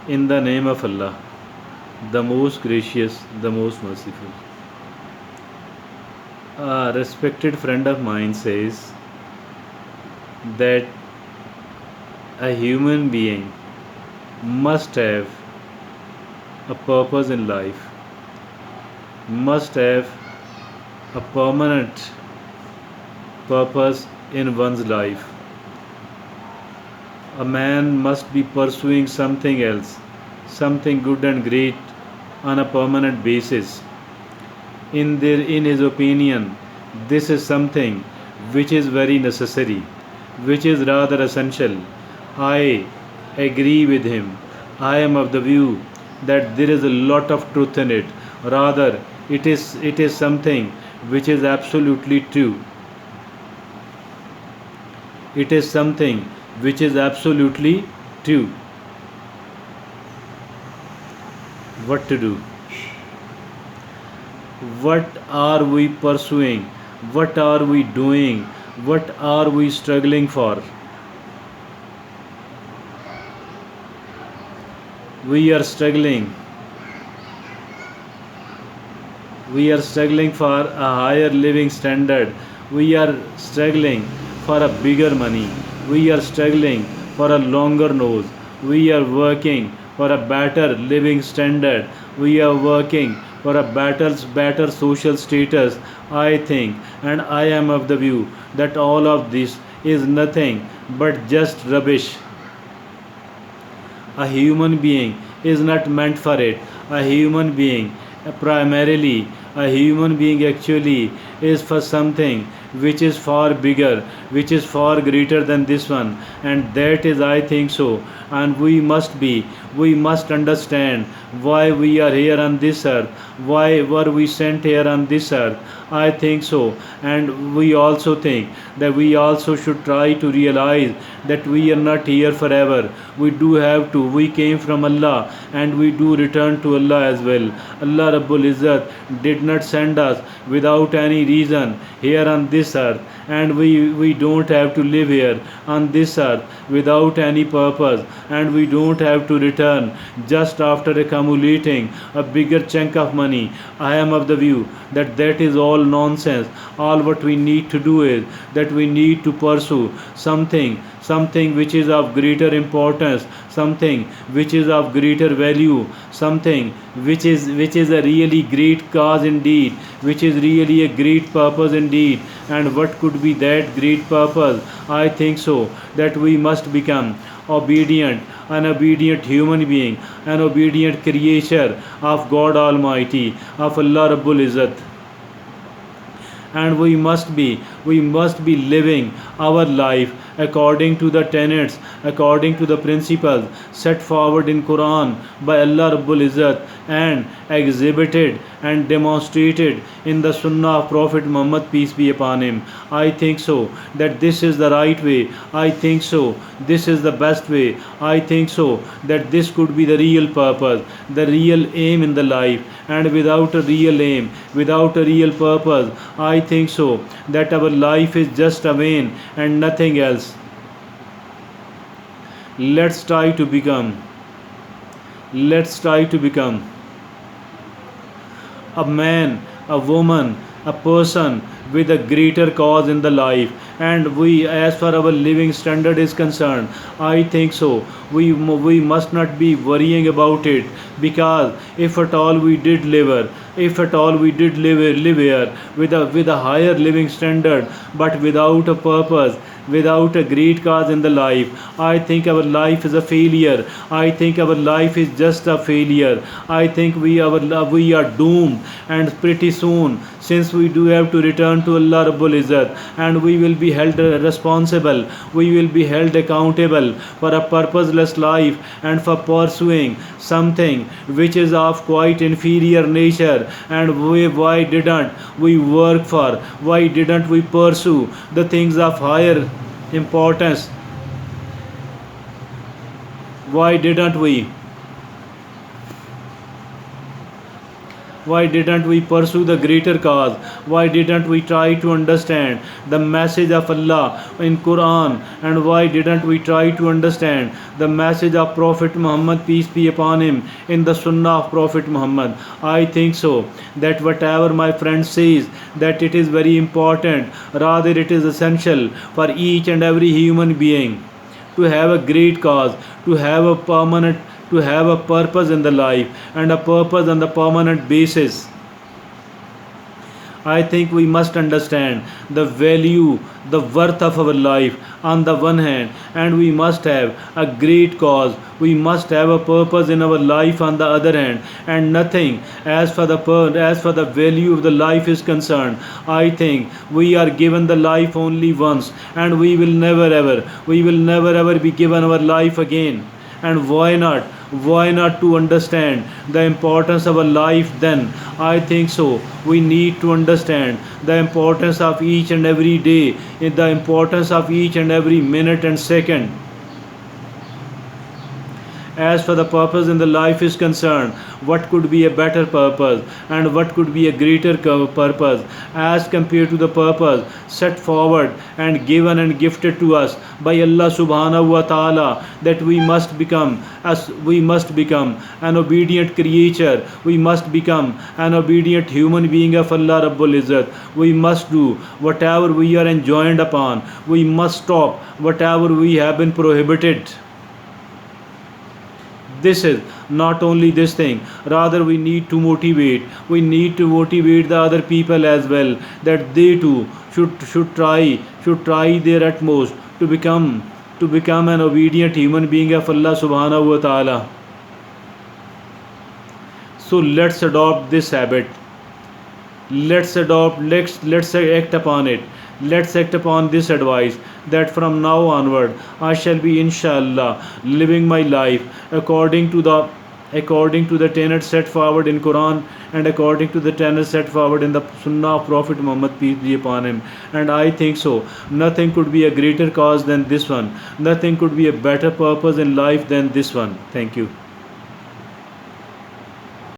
In the name of Allah, the most gracious, the most merciful. A respected friend of mine says that a human being must have a purpose in life, must have a permanent purpose in one's life. A man must be pursuing something else, something good and great on a permanent basis. In his opinion, this is something which is very necessary, which is rather essential. I agree with him. I am of the view that there is a lot of truth in it. Rather, it is something which is absolutely true. It is something which is absolutely true. What to do? What are we pursuing? What are we doing? What are we struggling for? We are struggling. We are struggling for a higher living standard. We are struggling for a bigger money. We are struggling for a longer nose. We are working for a better living standard. We are working for a better social status. I think and I am of the view that all of this is nothing but just rubbish. A human being is not meant for it. A human being, primarily, a human being actually is for something which is far bigger, which is far greater than this one, and that is, I think so. And we must understand why we are here on this earth, why were we sent here on this earth. I think so, and we also think that we also should try to realize that we are not here forever. We do have to. We came from Allah and we do return to Allah as well. Allah Rabbul Izzat did not send us without any reason here on this earth, and we don't have to live here on this earth without any purpose, and we don't have to return just after accumulating a bigger chunk of money. I am of the view that that is all nonsense. All what we need to do is that we need to pursue something which is of greater importance, something which is of greater value, something which is a really great cause indeed, which is really a great purpose indeed. And what could be that great purpose? I think so that we must become obedient, an obedient human being, an obedient creature of God Almighty, of Allah Rabbul Izzat. And we must be living our life according to the tenets, according to the principles set forward in Quran by Allah Rabbul Izzat and exhibited and demonstrated in the Sunnah of Prophet Muhammad, peace be upon him. I think so that this is the right way. I think so this is the best way. I think so that this could be the real purpose, the real aim in the life. And without a real aim, without a real purpose, I think so that our life is just a vain and nothing else. Let's try to become, let's try to become a man, a woman, a person with a greater cause in the life. And we, as far our living standard is concerned, I think so we must not be worrying about it, because if at all we did live here, if at all we did live here with a higher living standard, but without a purpose, without a great cause in the life, I think our life is a failure. I think our life is just a failure. I think we are doomed, and pretty soon, since we do have to return to Allah Rabbul Izzat, and we will be held responsible, we will be held accountable for a purposeless life and for pursuing something which is of quite inferior nature. And why didn't we work for, why didn't we pursue the things of higher importance? Why didn't we? Why didn't we pursue the greater cause? Why didn't we try to understand the message of Allah in Quran? And why didn't we try to understand the message of Prophet Muhammad, peace be upon him, in the Sunnah of Prophet Muhammad? I think so that whatever my friend says, that it is very important, rather it is essential for each and every human being to have a great cause, to have a permanent, to have a purpose in the life, and a purpose on the permanent basis. I think we must understand the value, the worth of our life on the one hand, and we must have a great cause. We must have a purpose in our life on the other hand, and nothing as for the value of the life is concerned. I think we are given the life only once, and we will never ever be given our life again. And why not? Why not to understand the importance of a life then? I think so. We need to understand the importance of each and every day, the importance of each and every minute and second. As for the purpose in the life is concerned, what could be a better purpose and what could be a greater purpose as compared to the purpose set forward and given and gifted to us by Allah subhanahu wa ta'ala, that we must become an obedient creature, we must become an obedient human being of Allah Rabbul Izzat. We must do whatever we are enjoined upon, we must stop whatever we have been prohibited. This is not only this thing, rather we need to motivate the other people as well, that they too should try their utmost to become an obedient human being of Allah subhanahu wa ta'ala. So let's adopt this habit. Let's act upon it. Let's act upon this advice, that from now onward I shall be inshallah living my life according to the tenets set forward in Quran, and according to the tenets set forward in the Sunnah of Prophet Muhammad, peace be upon him. And I think so nothing could be a greater cause than this one, nothing could be a better purpose in life than this one. Thank you.